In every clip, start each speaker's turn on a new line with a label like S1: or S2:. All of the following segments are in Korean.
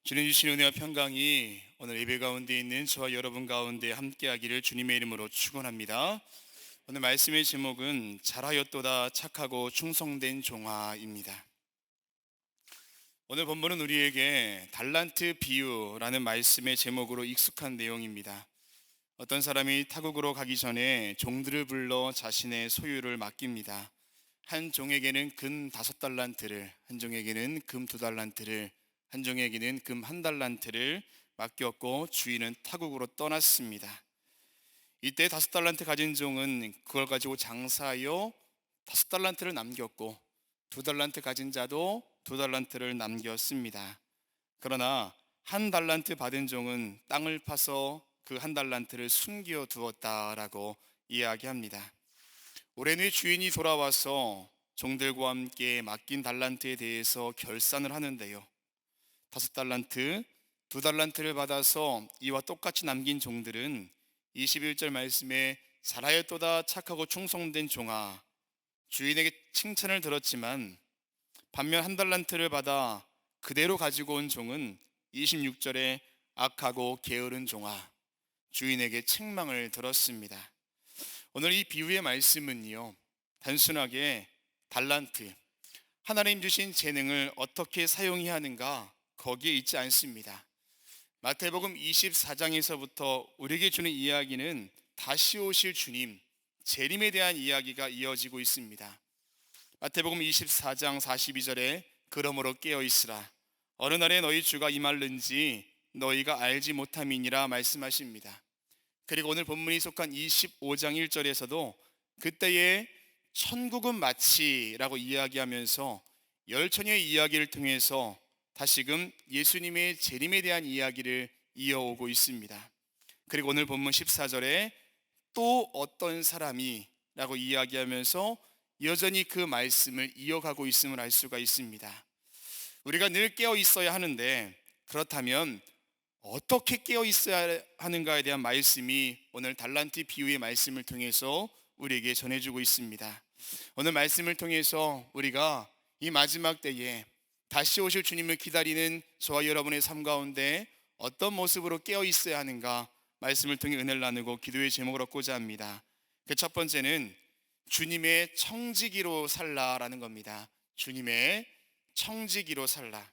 S1: 주님 주신 은혜와 평강이 오늘 예배 가운데 있는 저와 여러분 가운데 함께하기를 주님의 이름으로 축원합니다. 오늘 말씀의 제목은 잘하였도다 착하고 충성된 종아입니다. 오늘 본문은 우리에게 달란트 비유라는 말씀의 제목으로 익숙한 내용입니다. 어떤 사람이 타국으로 가기 전에 종들을 불러 자신의 소유를 맡깁니다. 한 종에게는 금 5달란트를, 한 종에게는 금 2달란트를, 한 종에게는 금 1달란트를 맡겼고 주인은 타국으로 떠났습니다. 이때 5달란트 가진 종은 그걸 가지고 장사하여 5달란트를 남겼고 2달란트 가진 자도 2달란트를 남겼습니다. 그러나 1달란트 받은 종은 땅을 파서 그 1달란트를 숨겨 두었다라고 이야기합니다. 오랜 후에 주인이 돌아와서 종들과 함께 맡긴 달란트에 대해서 결산을 하는데요, 5달란트, 2달란트를 받아서 이와 똑같이 남긴 종들은 21절 말씀에 잘하였도다 착하고 충성된 종아, 주인에게 칭찬을 들었지만 반면 1달란트를 받아 그대로 가지고 온 종은 26절에 악하고 게으른 종아, 주인에게 책망을 들었습니다. 오늘 이 비유의 말씀은요, 단순하게 달란트, 하나님 주신 재능을 어떻게 사용해야 하는가 거기에 있지 않습니다. 마태복음 24장에서부터 우리에게 주는 이야기는 다시 오실 주님, 재림에 대한 이야기가 이어지고 있습니다. 마태복음 24장 42절에 그러므로 깨어있으라, 어느 날에 너희 주가 임할는지 너희가 알지 못함이니라 말씀하십니다. 그리고 오늘 본문이 속한 25장 1절에서도 그때의 천국은 마치라고 이야기하면서 열처녀의 이야기를 통해서 다시금 예수님의 재림에 대한 이야기를 이어오고 있습니다. 그리고 오늘 본문 14절에 또 어떤 사람이 라고 이야기하면서 여전히 그 말씀을 이어가고 있음을 알 수가 있습니다. 우리가 늘 깨어 있어야 하는데, 그렇다면 어떻게 깨어 있어야 하는가에 대한 말씀이 오늘 달란트 비유의 말씀을 통해서 우리에게 전해주고 있습니다. 오늘 말씀을 통해서 우리가 이 마지막 때에 다시 오실 주님을 기다리는 저와 여러분의 삶 가운데 어떤 모습으로 깨어 있어야 하는가, 말씀을 통해 은혜를 나누고 기도의 제목을 얻고자 합니다. 그 첫 번째는 주님의 청지기로 살라라는 겁니다. 주님의 청지기로 살라.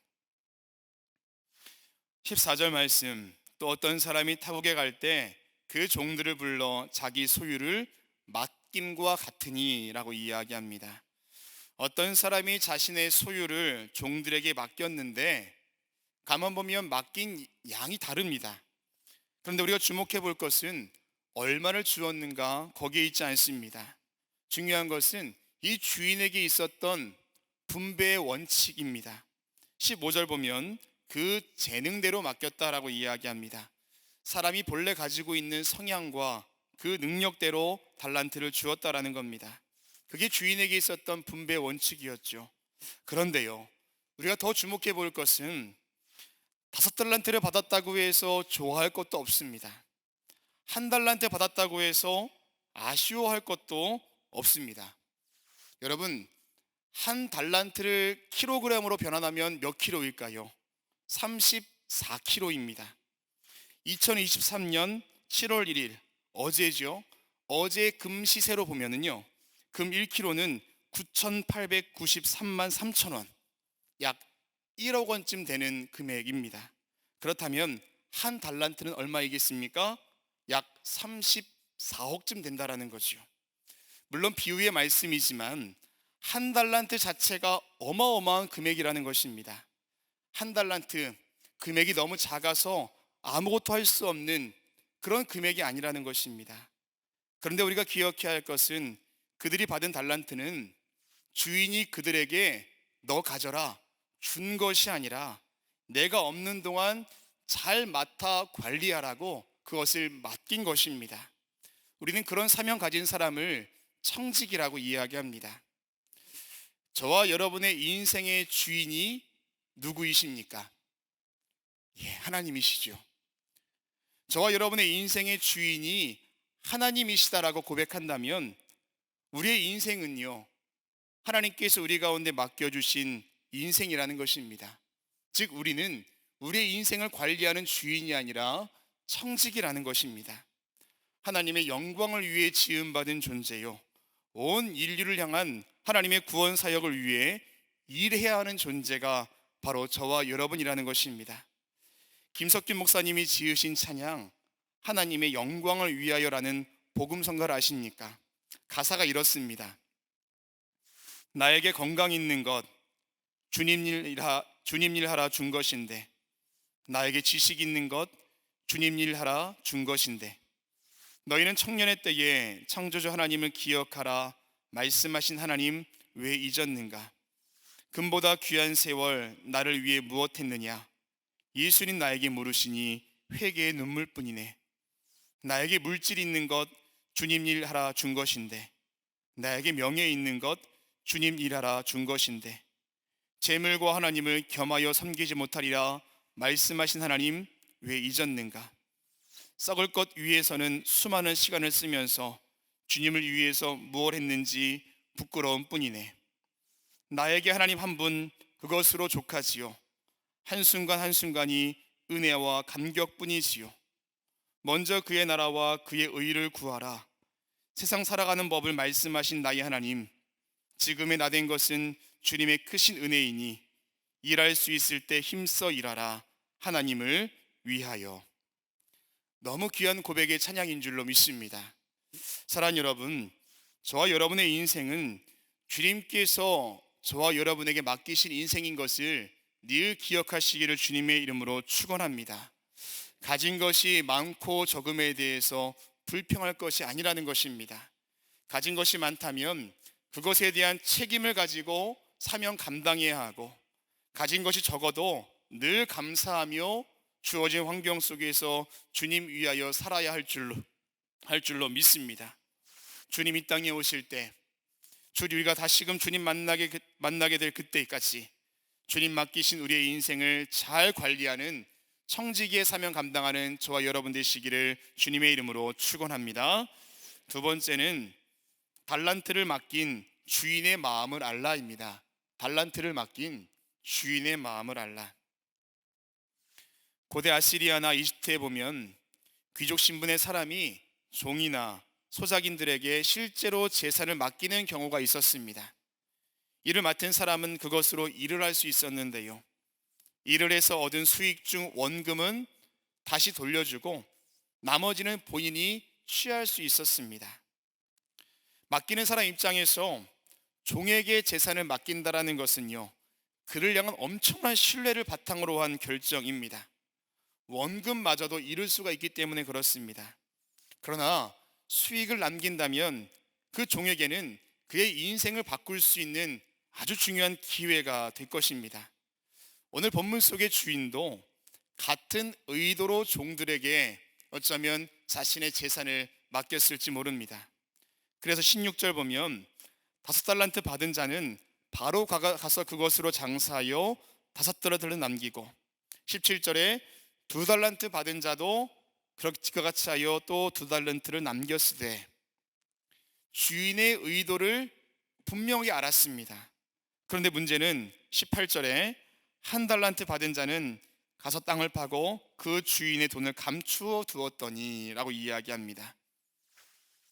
S1: 14절 말씀, 또 어떤 사람이 타국에 갈 때 그 종들을 불러 자기 소유를 맡김과 같으니 라고 이야기합니다. 어떤 사람이 자신의 소유를 종들에게 맡겼는데 가만 보면 맡긴 양이 다릅니다. 그런데 우리가 주목해 볼 것은 얼마를 주었는가 거기에 있지 않습니다. 중요한 것은 이 주인에게 있었던 분배의 원칙입니다. 15절 보면 그 재능대로 맡겼다라고 이야기합니다. 사람이 본래 가지고 있는 성향과 그 능력대로 달란트를 주었다라는 겁니다. 그게 주인에게 있었던 분배 원칙이었죠. 그런데요, 우리가 더 주목해 볼 것은 5달란트를 받았다고 해서 좋아할 것도 없습니다. 1달란트 받았다고 해서 아쉬워할 것도 없습니다. 여러분, 1달란트를 킬로그램으로 변환하면 몇 킬로일까요? 34킬로입니다. 2023년 7월 1일, 어제죠. 어제 금 시세로 보면은요, 금 1kg는 9,893만 3천 원, 약 1억 원쯤 되는 금액입니다. 그렇다면 1달란트는 얼마이겠습니까? 약 34억쯤 된다라는 거죠. 물론 비유의 말씀이지만 1달란트 자체가 어마어마한 금액이라는 것입니다. 1달란트, 금액이 너무 작아서 아무것도 할 수 없는 그런 금액이 아니라는 것입니다. 그런데 우리가 기억해야 할 것은 그들이 받은 달란트는 주인이 그들에게 너 가져라 준 것이 아니라 내가 없는 동안 잘 맡아 관리하라고 그것을 맡긴 것입니다. 우리는 그런 사명 가진 사람을 청지기라고 이야기합니다. 저와 여러분의 인생의 주인이 누구이십니까? 하나님이시죠. 저와 여러분의 인생의 주인이 하나님이시다라고 고백한다면 우리의 인생은요, 하나님께서 우리 가운데 맡겨주신 인생이라는 것입니다. 즉 우리는 우리의 인생을 관리하는 주인이 아니라 청직이라는 것입니다. 하나님의 영광을 위해 지음받은 존재요, 온 인류를 향한 하나님의 구원 사역을 위해 일해야 하는 존재가 바로 저와 여러분이라는 것입니다. 김석균 목사님이 지으신 찬양 하나님의 영광을 위하여라는 복음성가를 아십니까? 가사가 이렇습니다. 나에게 건강 있는 것 주님 일하라 준 것인데, 나에게 지식 있는 것 주님 일하라 준 것인데, 너희는 청년의 때에 창조주 하나님을 기억하라 말씀하신 하나님 왜 잊었는가? 금보다 귀한 세월 나를 위해 무엇했느냐? 예수님 나에게 물으시니 회개의 눈물뿐이네. 나에게 물질 있는 것 주님 일하라 준 것인데, 나에게 명예 있는 것 주님 일하라 준 것인데, 재물과 하나님을 겸하여 섬기지 못하리라 말씀하신 하나님 왜 잊었는가? 썩을 것 위해서는 수많은 시간을 쓰면서 주님을 위해서 무엇 했는지 부끄러운 뿐이네. 나에게 하나님 한 분 그것으로 족하지요. 한순간 한순간이 은혜와 감격뿐이지요. 먼저 그의 나라와 그의 의를 구하라. 세상 살아가는 법을 말씀하신 나의 하나님, 지금의 나 된 것은 주님의 크신 은혜이니 일할 수 있을 때 힘써 일하라. 하나님을 위하여. 너무 귀한 고백의 찬양인 줄로 믿습니다. 사랑하는 여러분, 저와 여러분의 인생은 주님께서 저와 여러분에게 맡기신 인생인 것을 늘 기억하시기를 주님의 이름으로 축원합니다. 가진 것이 많고 적음에 대해서 불평할 것이 아니라는 것입니다. 가진 것이 많다면 그것에 대한 책임을 가지고 사명 감당해야 하고, 가진 것이 적어도 늘 감사하며 주어진 환경 속에서 주님 위하여 살아야 할 줄로 믿습니다. 주님 이 땅에 오실 때, 우리가 다시금 주님 만나게 될 그때까지 주님 맡기신 우리의 인생을 잘 관리하는 청지기의 사명 감당하는 저와 여러분 되시기를 주님의 이름으로 축원합니다. 두 번째는 달란트를 맡긴 주인의 마음을 알라입니다. 달란트를 맡긴 주인의 마음을 알라. 고대 아시리아나 이집트에 보면 귀족 신분의 사람이 종이나 소작인들에게 실제로 재산을 맡기는 경우가 있었습니다. 일을 맡은 사람은 그것으로 일을 할 수 있었는데요, 일을 해서 얻은 수익 중 원금은 다시 돌려주고 나머지는 본인이 취할 수 있었습니다. 맡기는 사람 입장에서 종에게 재산을 맡긴다라는 것은요, 그를 향한 엄청난 신뢰를 바탕으로 한 결정입니다. 원금마저도 잃을 수가 있기 때문에 그렇습니다. 그러나 수익을 남긴다면 그 종에게는 그의 인생을 바꿀 수 있는 아주 중요한 기회가 될 것입니다. 오늘 본문 속의 주인도 같은 의도로 종들에게 어쩌면 자신의 재산을 맡겼을지 모릅니다. 그래서 16절 보면 5달란트 받은 자는 바로 가서 그것으로 장사하여 5달란트를 남기고, 17절에 2달란트 받은 자도 그같이 하여 또 2달란트를 남겼으되, 주인의 의도를 분명히 알았습니다. 그런데 문제는 18절에 1달란트 받은 자는 가서 땅을 파고 그 주인의 돈을 감추어 두었더니 라고 이야기합니다.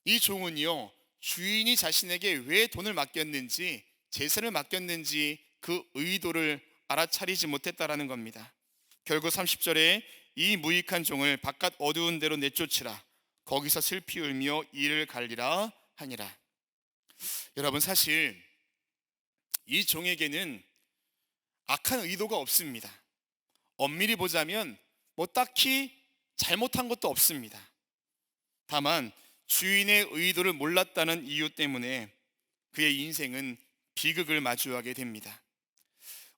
S1: 이 종은요, 주인이 자신에게 왜 돈을 맡겼는지, 재산을 맡겼는지 그 의도를 알아차리지 못했다라는 겁니다. 결국 30절에 이 무익한 종을 바깥 어두운 데로 내쫓으라. 거기서 슬피 울며 이를 갈리라 하니라. 여러분, 사실 이 종에게는 악한 의도가 없습니다. 엄밀히 보자면 딱히 잘못한 것도 없습니다. 다만 주인의 의도를 몰랐다는 이유 때문에 그의 인생은 비극을 마주하게 됩니다.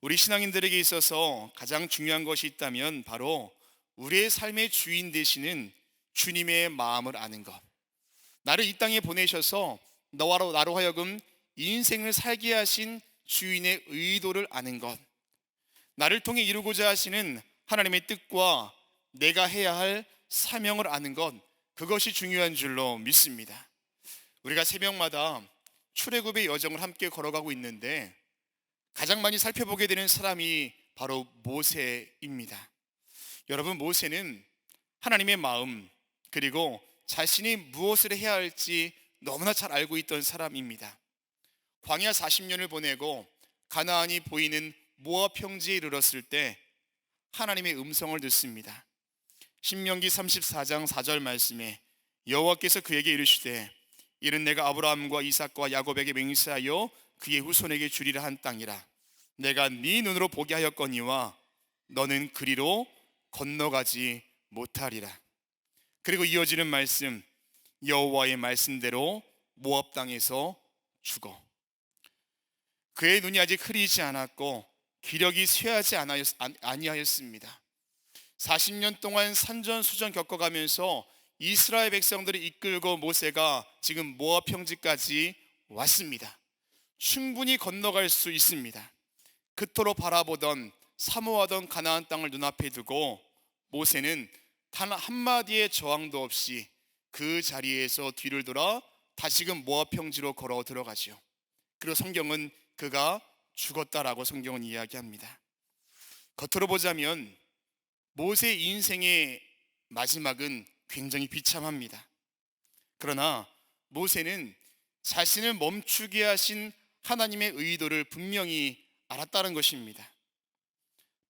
S1: 우리 신앙인들에게 있어서 가장 중요한 것이 있다면 바로 우리의 삶의 주인 되시는 주님의 마음을 아는 것. 나를 이 땅에 보내셔서 너와 나로 하여금 인생을 살게 하신 주인의 의도를 아는 것, 나를 통해 이루고자 하시는 하나님의 뜻과 내가 해야 할 사명을 아는 것, 그것이 중요한 줄로 믿습니다. 우리가 새벽마다 출애굽의 여정을 함께 걸어가고 있는데 가장 많이 살펴보게 되는 사람이 바로 모세입니다. 여러분, 모세는 하나님의 마음 그리고 자신이 무엇을 해야 할지 너무나 잘 알고 있던 사람입니다. 광야 40년을 보내고 가나안이 보이는 모압 평지에 이르렀을 때 하나님의 음성을 듣습니다. 신명기 34장 4절 말씀에 여호와께서 그에게 이르시되 이는 내가 아브라함과 이삭과 야곱에게 맹세하여 그의 후손에게 주리라 한 땅이라. 내가 네 눈으로 보게 하였거니와 너는 그리로 건너가지 못하리라. 그리고 이어지는 말씀, 여호와의 말씀대로 모압 땅에서 죽어. 그의 눈이 아직 흐리지 않았고 기력이 쇠하지 아니하였습니다. 40년 동안 산전수전 겪어가면서 이스라엘 백성들을 이끌고 모세가 지금 모압 평지까지 왔습니다. 충분히 건너갈 수 있습니다. 그토록 바라보던 사모하던 가나안 땅을 눈앞에 두고 모세는 단 한마디의 저항도 없이 그 자리에서 뒤를 돌아 다시금 모압 평지로 걸어 들어가죠. 그리고 성경은 그가 죽었다라고 성경은 이야기합니다. 겉으로 보자면 모세의 인생의 마지막은 굉장히 비참합니다. 그러나 모세는 자신을 멈추게 하신 하나님의 의도를 분명히 알았다는 것입니다.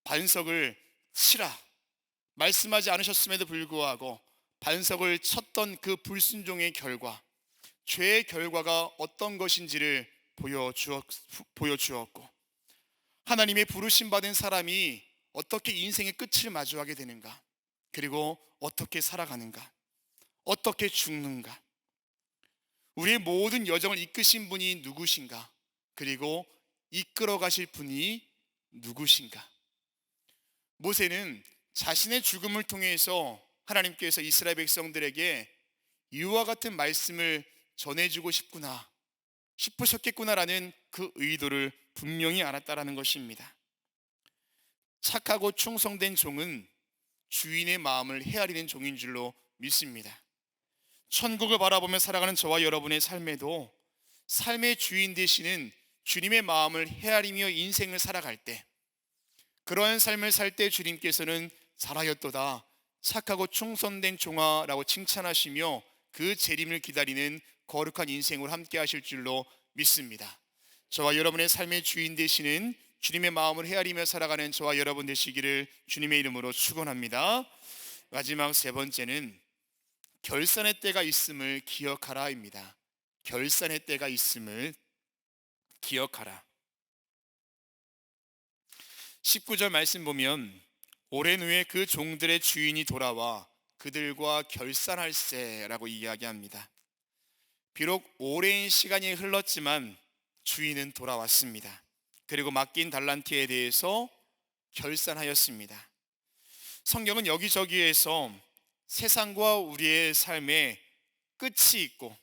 S1: 반석을 치라 말씀하지 않으셨음에도 불구하고 반석을 쳤던 그 불순종의 결과, 죄의 결과가 어떤 것인지를 보여주었고, 하나님의 부르심 받은 사람이 어떻게 인생의 끝을 마주하게 되는가, 그리고 어떻게 살아가는가, 어떻게 죽는가, 우리의 모든 여정을 이끄신 분이 누구신가, 그리고 이끌어 가실 분이 누구신가. 모세는 자신의 죽음을 통해서 하나님께서 이스라엘 백성들에게 이와 같은 말씀을 전해주고 싶으셨겠구나라는 그 의도를 분명히 알았다라는 것입니다. 착하고 충성된 종은 주인의 마음을 헤아리는 종인 줄로 믿습니다. 천국을 바라보며 살아가는 저와 여러분의 삶에도 삶의 주인 되시는 주님의 마음을 헤아리며 인생을 살아갈 때, 그러한 삶을 살 때 주님께서는 잘하였도다 착하고 충성된 종아라고 칭찬하시며 그 재림을 기다리는 거룩한 인생을 함께 하실 줄로 믿습니다. 저와 여러분의 삶의 주인 되시는 주님의 마음을 헤아리며 살아가는 저와 여러분 되시기를 주님의 이름으로 축원합니다. 마지막 세 번째는 결산의 때가 있음을 기억하라입니다. 결산의 때가 있음을 기억하라. 19절 말씀 보면 오랜 후에 그 종들의 주인이 돌아와 그들과 결산할세라고 이야기합니다. 비록 오랜 시간이 흘렀지만 주인은 돌아왔습니다. 그리고 맡긴 달란트에 대해서 결산하였습니다. 성경은 여기저기에서 세상과 우리의 삶에 끝이 있고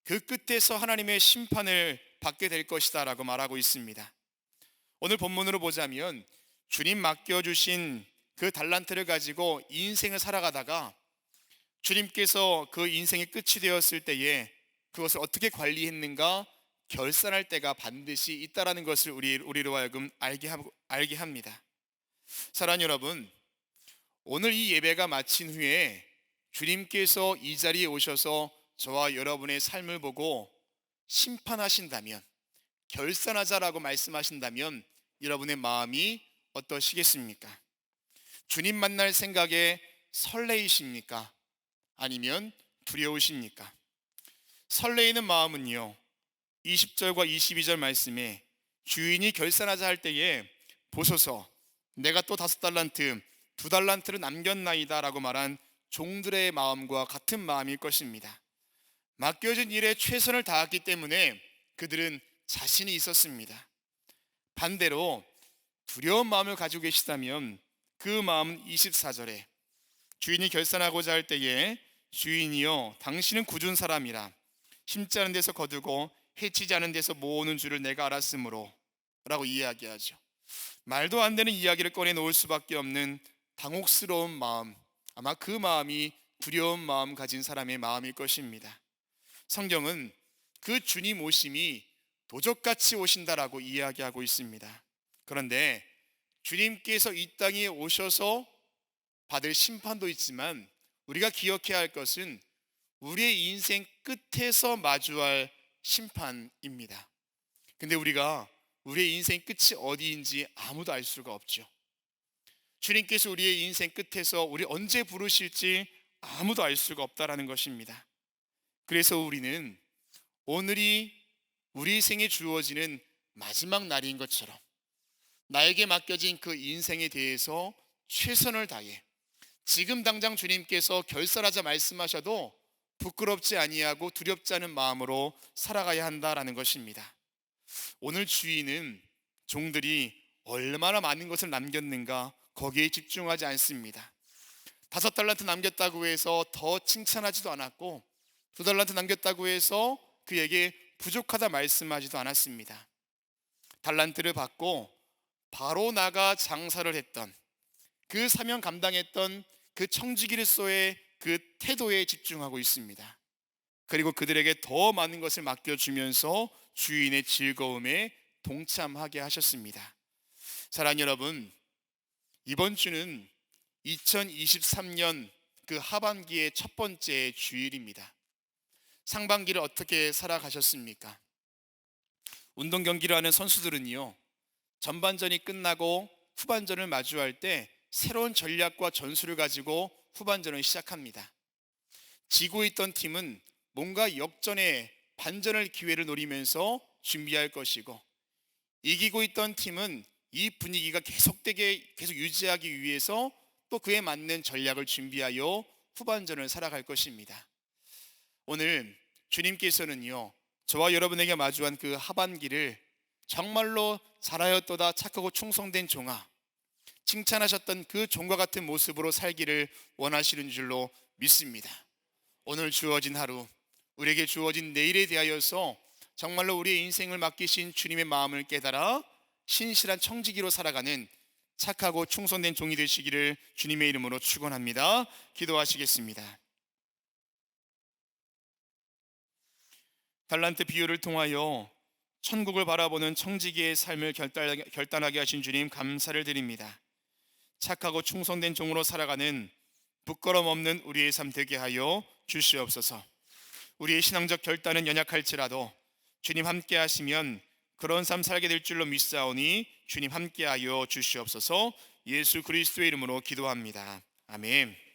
S1: 그 끝에서 하나님의 심판을 받게 될 것이다 라고 말하고 있습니다. 오늘 본문으로 보자면 주님 맡겨주신 그 달란트를 가지고 인생을 살아가다가 주님께서 그 인생의 끝이 되었을 때에 그것을 어떻게 관리했는가 결산할 때가 반드시 있다라는 것을 우리로 하여금 알게 합니다. 사랑하는 여러분, 오늘 이 예배가 마친 후에 주님께서 이 자리에 오셔서 저와 여러분의 삶을 보고 심판하신다면, 결산하자라고 말씀하신다면 여러분의 마음이 어떠시겠습니까? 주님 만날 생각에 설레이십니까? 아니면 두려우십니까? 설레이는 마음은요, 20절과 22절 말씀에 주인이 결산하자 할 때에 보소서 내가 또 5달란트 2달란트를 남겼나이다 라고 말한 종들의 마음과 같은 마음일 것입니다. 맡겨진 일에 최선을 다했기 때문에 그들은 자신이 있었습니다. 반대로 두려운 마음을 가지고 계시다면 그 마음은 24절에 주인이 결산하고자 할 때에 주인이여 당신은 굳은 사람이라 심지 않은 데서 거두고 해치지 않은 데서 모으는 줄을 내가 알았으므로 라고 이야기하죠. 말도 안 되는 이야기를 꺼내놓을 수밖에 없는 당혹스러운 마음, 아마 그 마음이 두려운 마음 가진 사람의 마음일 것입니다. 성경은 그 주님 오심이 도적같이 오신다라고 이야기하고 있습니다. 그런데 주님께서 이 땅에 오셔서 받을 심판도 있지만 우리가 기억해야 할 것은 우리의 인생 끝에서 마주할 심판입니다. 근데 우리가 우리의 인생 끝이 어디인지 아무도 알 수가 없죠. 주님께서 우리의 인생 끝에서 우리 언제 부르실지 아무도 알 수가 없다라는 것입니다. 그래서 우리는 오늘이 우리 생에 주어지는 마지막 날인 것처럼 나에게 맡겨진 그 인생에 대해서 최선을 다해 지금 당장 주님께서 결산하자 말씀하셔도 부끄럽지 아니하고 두렵지 않은 마음으로 살아가야 한다라는 것입니다. 오늘 주인은 종들이 얼마나 많은 것을 남겼는가 거기에 집중하지 않습니다. 5달란트 남겼다고 해서 더 칭찬하지도 않았고 2달란트 남겼다고 해서 그에게 부족하다 말씀하지도 않았습니다. 달란트를 받고 바로 나가 장사를 했던 그 사명 감당했던 그 청지기로서의 그 태도에 집중하고 있습니다. 그리고 그들에게 더 많은 것을 맡겨주면서 주인의 즐거움에 동참하게 하셨습니다. 사랑하는 여러분, 이번 주는 2023년 그 하반기의 첫 번째 주일입니다. 상반기를 어떻게 살아가셨습니까? 운동 경기를 하는 선수들은요, 전반전이 끝나고 후반전을 마주할 때 새로운 전략과 전술을 가지고 후반전을 시작합니다. 지고 있던 팀은 뭔가 역전의 반전을 기회를 노리면서 준비할 것이고, 이기고 있던 팀은 이 분위기가 계속 유지하기 위해서 또 그에 맞는 전략을 준비하여 후반전을 살아갈 것입니다. 오늘 주님께서는요, 저와 여러분에게 마주한 그 하반기를 정말로 잘하였도다 착하고 충성된 종아, 칭찬하셨던 그 종과 같은 모습으로 살기를 원하시는 줄로 믿습니다. 오늘 주어진 하루, 우리에게 주어진 내일에 대하여서 정말로 우리의 인생을 맡기신 주님의 마음을 깨달아 신실한 청지기로 살아가는 착하고 충성된 종이 되시기를 주님의 이름으로 축원합니다. 기도하시겠습니다. 달란트 비유를 통하여 천국을 바라보는 청지기의 삶을 결단하게 하신 주님 감사를 드립니다. 착하고 충성된 종으로 살아가는 부끄럼 없는 우리의 삶 되게 하여 주시옵소서. 우리의 신앙적 결단은 연약할지라도 주님 함께 하시면 그런 삶 살게 될 줄로 믿사오니 주님 함께 하여 주시옵소서. 예수 그리스도의 이름으로 기도합니다. 아멘.